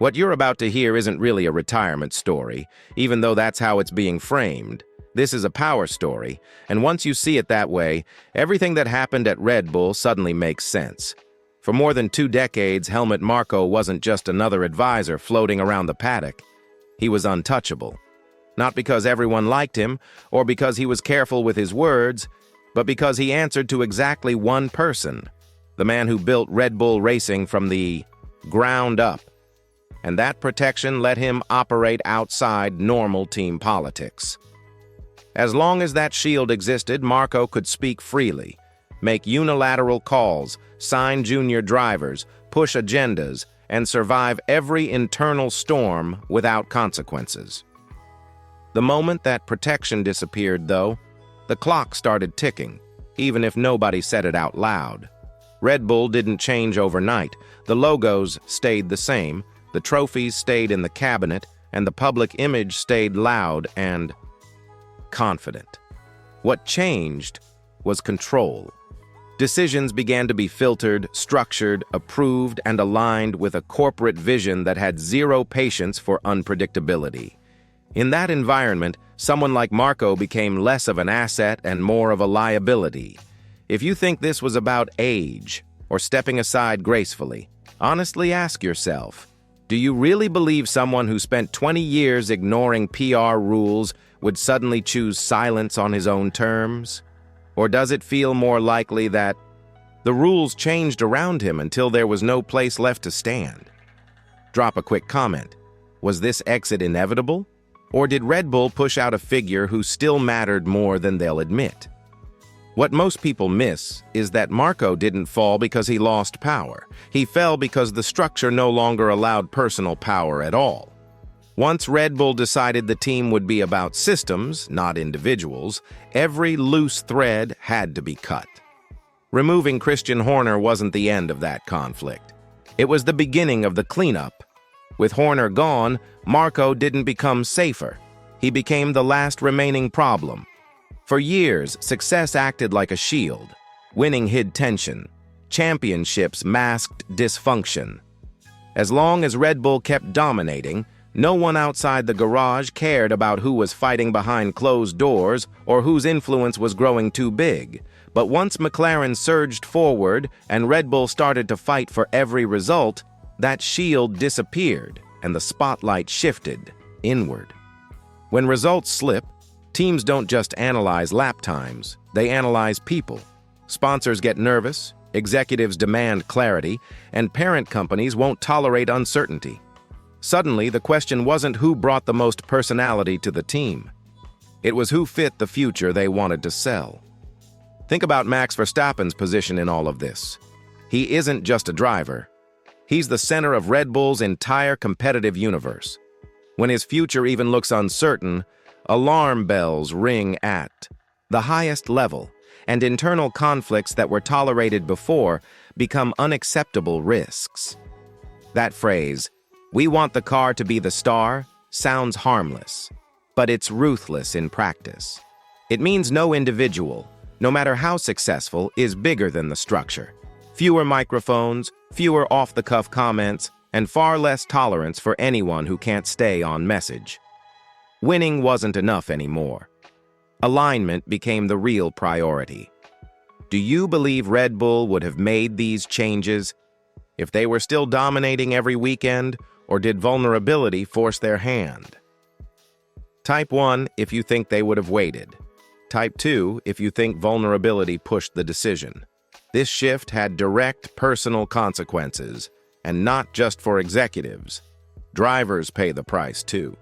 What you're about to hear isn't really a retirement story, even though that's how it's being framed. This is a power story, and once you see it that way, everything that happened at Red Bull suddenly makes sense. For more than 2 decades, Helmut Marko wasn't just another advisor floating around the paddock. He was untouchable. Not because everyone liked him, or because he was careful with his words, but because he answered to exactly one person, the man who built Red Bull Racing from the ground up. And that protection let him operate outside normal team politics. As long as that shield existed, Marko could speak freely, make unilateral calls, sign junior drivers, push agendas, and survive every internal storm without consequences. The moment that protection disappeared, though, the clock started ticking, even if nobody said it out loud. Red Bull didn't change overnight. The logos stayed the same, the trophies stayed in the cabinet, and the public image stayed loud and confident. What changed was control. Decisions began to be filtered, structured, approved, and aligned with a corporate vision that had zero patience for unpredictability. In that environment, someone like Marko became less of an asset and more of a liability. If you think this was about age or stepping aside gracefully, honestly ask yourself, do you really believe someone who spent 20 years ignoring PR rules would suddenly choose silence on his own terms? Or does it feel more likely that the rules changed around him until there was no place left to stand? Drop a quick comment. Was this exit inevitable? Or did Red Bull push out a figure who still mattered more than they'll admit? What most people miss is that Marko didn't fall because he lost power. He fell because the structure no longer allowed personal power at all. Once Red Bull decided the team would be about systems, not individuals, every loose thread had to be cut. Removing Christian Horner wasn't the end of that conflict. It was the beginning of the cleanup. With Horner gone, Marko didn't become safer. He became the last remaining problem. For years, success acted like a shield. Winning hid tension. Championships masked dysfunction. As long as Red Bull kept dominating, no one outside the garage cared about who was fighting behind closed doors or whose influence was growing too big. But once McLaren surged forward and Red Bull started to fight for every result, that shield disappeared and the spotlight shifted inward. When results slip, teams don't just analyze lap times, they analyze people. Sponsors get nervous, executives demand clarity, and parent companies won't tolerate uncertainty. Suddenly, the question wasn't who brought the most personality to the team. It was who fit the future they wanted to sell. Think about Max Verstappen's position in all of this. He isn't just a driver. He's the center of Red Bull's entire competitive universe. When his future even looks uncertain, alarm bells ring at the highest level, and internal conflicts that were tolerated before become unacceptable risks. That phrase, "We want the car to be the star," sounds harmless, but it's ruthless in practice. It means no individual, no matter how successful, is bigger than the structure. Fewer microphones, fewer off-the-cuff comments, and far less tolerance for anyone who can't stay on message. Winning wasn't enough anymore. Alignment became the real priority. Do you believe Red Bull would have made these changes if they were still dominating every weekend, or did vulnerability force their hand? Type 1 if you think they would have waited. Type 2 if you think vulnerability pushed the decision. This shift had direct personal consequences, and not just for executives. Drivers pay the price too.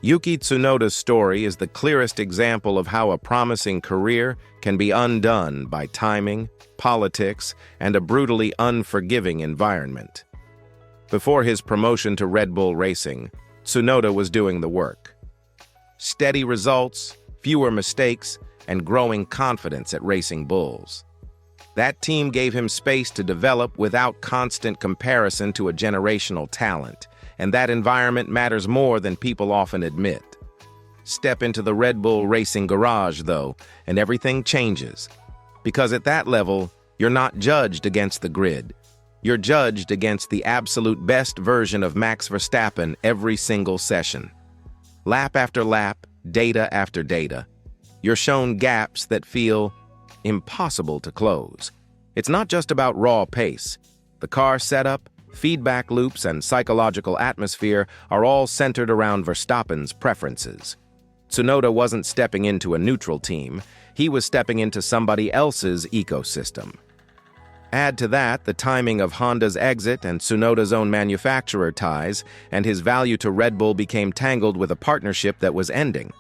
Yuki Tsunoda's story is the clearest example of how a promising career can be undone by timing, politics, and a brutally unforgiving environment. Before his promotion to Red Bull Racing, Tsunoda was doing the work. Steady results, fewer mistakes, and growing confidence at Racing Bulls. That team gave him space to develop without constant comparison to a generational talent, and that environment matters more than people often admit. Step into the Red Bull Racing garage, though, and everything changes. Because at that level, you're not judged against the grid. You're judged against the absolute best version of Max Verstappen every single session. Lap after lap, data after data. You're shown gaps that feel impossible to close. It's not just about raw pace. The car setup, feedback loops, and psychological atmosphere are all centered around Verstappen's preferences. Tsunoda wasn't stepping into a neutral team, he was stepping into somebody else's ecosystem. Add to that the timing of Honda's exit and Tsunoda's own manufacturer ties, and his value to Red Bull became tangled with a partnership that was ending.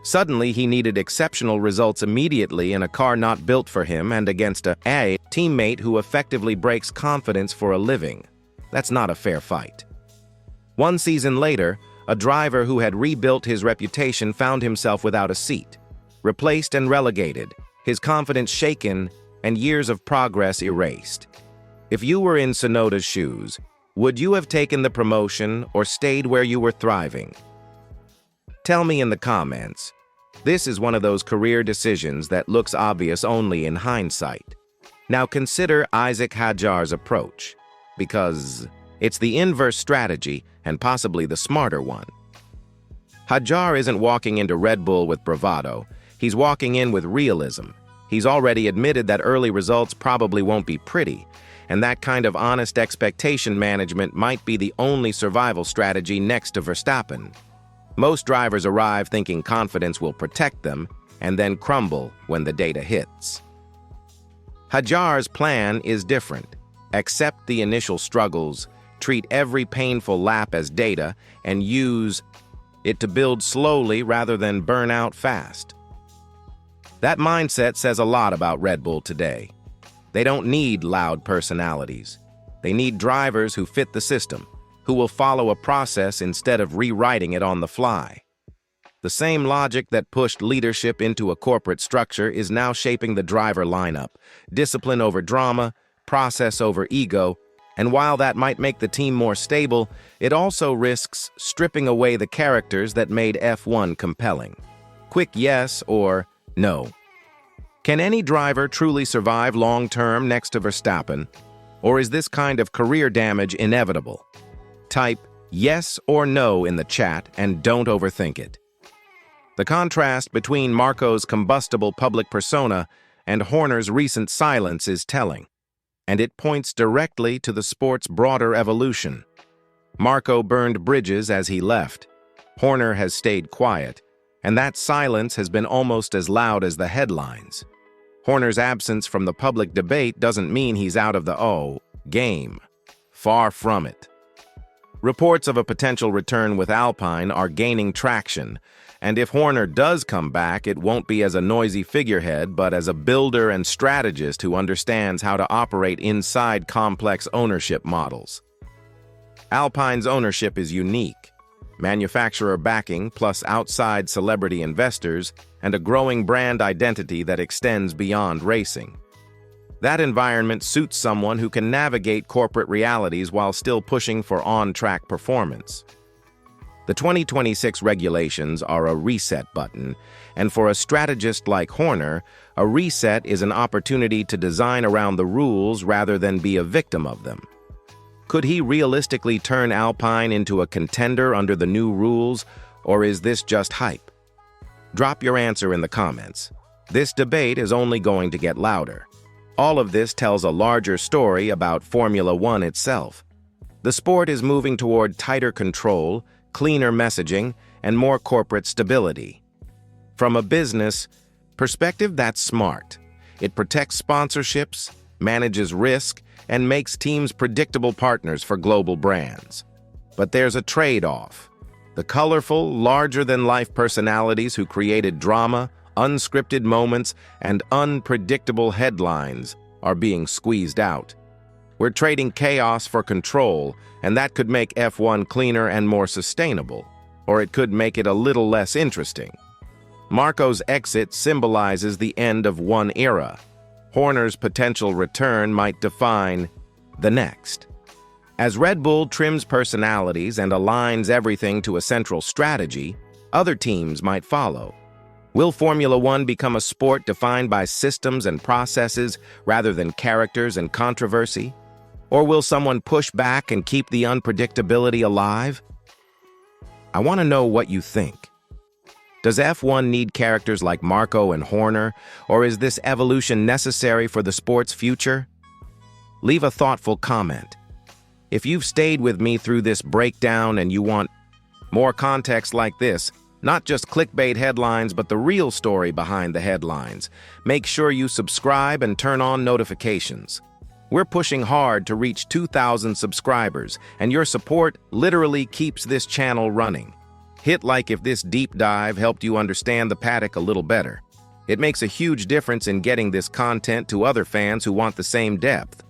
Suddenly, he needed exceptional results immediately in a car not built for him and against a teammate who effectively breaks confidence for a living. That's not a fair fight. One season later, a driver who had rebuilt his reputation found himself without a seat, replaced and relegated, his confidence shaken, and years of progress erased. If you were in Tsunoda's shoes, would you have taken the promotion or stayed where you were thriving? Tell me in the comments. This is one of those career decisions that looks obvious only in hindsight. Now consider Isaac Hadjar's approach, because it's the inverse strategy and possibly the smarter one. Hadjar isn't walking into Red Bull with bravado, he's walking in with realism. He's already admitted that early results probably won't be pretty, and that kind of honest expectation management might be the only survival strategy next to Verstappen. Most drivers arrive thinking confidence will protect them and then crumble when the data hits. Hadjar's plan is different. Accept the initial struggles, treat every painful lap as data, and use it to build slowly rather than burn out fast. That mindset says a lot about Red Bull today. They don't need loud personalities. They need drivers who fit the system, who will follow a process instead of rewriting it on the fly. The same logic that pushed leadership into a corporate structure is now shaping the driver lineup: discipline over drama, process over ego, and while that might make the team more stable, it also risks stripping away the characters that made F1 compelling. Quick yes or no. Can any driver truly survive long-term next to Verstappen, or is this kind of career damage inevitable? Type yes or no in the chat and don't overthink it. The contrast between Marco's combustible public persona and Horner's recent silence is telling, and it points directly to the sport's broader evolution. Marco burned bridges as he left. Horner has stayed quiet, and that silence has been almost as loud as the headlines. Horner's absence from the public debate doesn't mean he's out of the game. Far from it. Reports of a potential return with Alpine are gaining traction, and if Horner does come back, it won't be as a noisy figurehead, but as a builder and strategist who understands how to operate inside complex ownership models. Alpine's ownership is unique. Manufacturer backing plus outside celebrity investors and a growing brand identity that extends beyond racing. That environment suits someone who can navigate corporate realities while still pushing for on-track performance. The 2026 regulations are a reset button, and for a strategist like Horner, a reset is an opportunity to design around the rules rather than be a victim of them. Could he realistically turn Alpine into a contender under the new rules, or is this just hype? Drop your answer in the comments. This debate is only going to get louder. All of this tells a larger story about Formula One itself. The sport is moving toward tighter control, cleaner messaging, and more corporate stability. From a business perspective, that's smart. It protects sponsorships, manages risk, and makes teams predictable partners for global brands. But there's a trade-off. The colorful, larger-than-life personalities who created drama, unscripted moments, and unpredictable headlines are being squeezed out. We're trading chaos for control, and that could make F1 cleaner and more sustainable, or it could make it a little less interesting. Marco's exit symbolizes the end of one era. Horner's potential return might define the next. As Red Bull trims personalities and aligns everything to a central strategy, other teams might follow. Will Formula One become a sport defined by systems and processes rather than characters and controversy? Or will someone push back and keep the unpredictability alive? I want to know what you think. Does F1 need characters like Marco and Horner, or is this evolution necessary for the sport's future? Leave a thoughtful comment. If you've stayed with me through this breakdown and you want more context like this, not just clickbait headlines but the real story behind the headlines, make sure you subscribe and turn on notifications. We're pushing hard to reach 2,000 subscribers, and your support literally keeps this channel running. Hit like if this deep dive helped you understand the paddock a little better. It makes a huge difference in getting this content to other fans who want the same depth.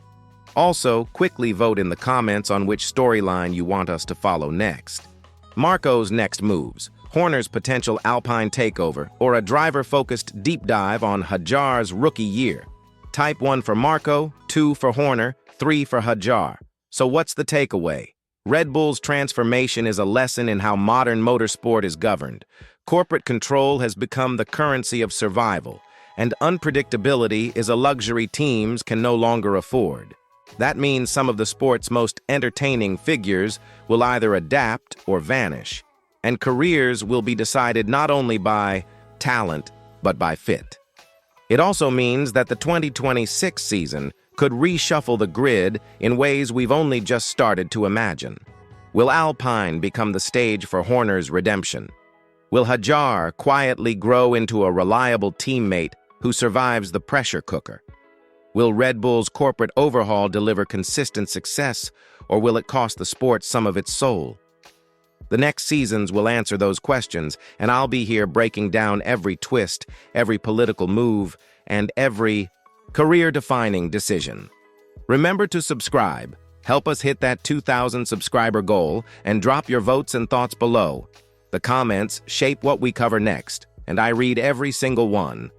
Also, quickly vote in the comments on which storyline you want us to follow next. Marco's next moves, Horner's potential Alpine takeover, or a driver-focused deep dive on Hadjar's rookie year. Type 1 for Marco, 2 for Horner, 3 for Hadjar. So what's the takeaway? Red Bull's transformation is a lesson in how modern motorsport is governed. Corporate control has become the currency of survival, and unpredictability is a luxury teams can no longer afford. That means some of the sport's most entertaining figures will either adapt or vanish, and careers will be decided not only by talent, but by fit. It also means that the 2026 season could reshuffle the grid in ways we've only just started to imagine. Will Alpine become the stage for Horner's redemption? Will Hadjar quietly grow into a reliable teammate who survives the pressure cooker? Will Red Bull's corporate overhaul deliver consistent success, or will it cost the sport some of its soul? The next seasons will answer those questions, and I'll be here breaking down every twist, every political move, and every career-defining decision. Remember to subscribe, help us hit that 2,000 subscriber goal, and drop your votes and thoughts below. The comments shape what we cover next, and I read every single one.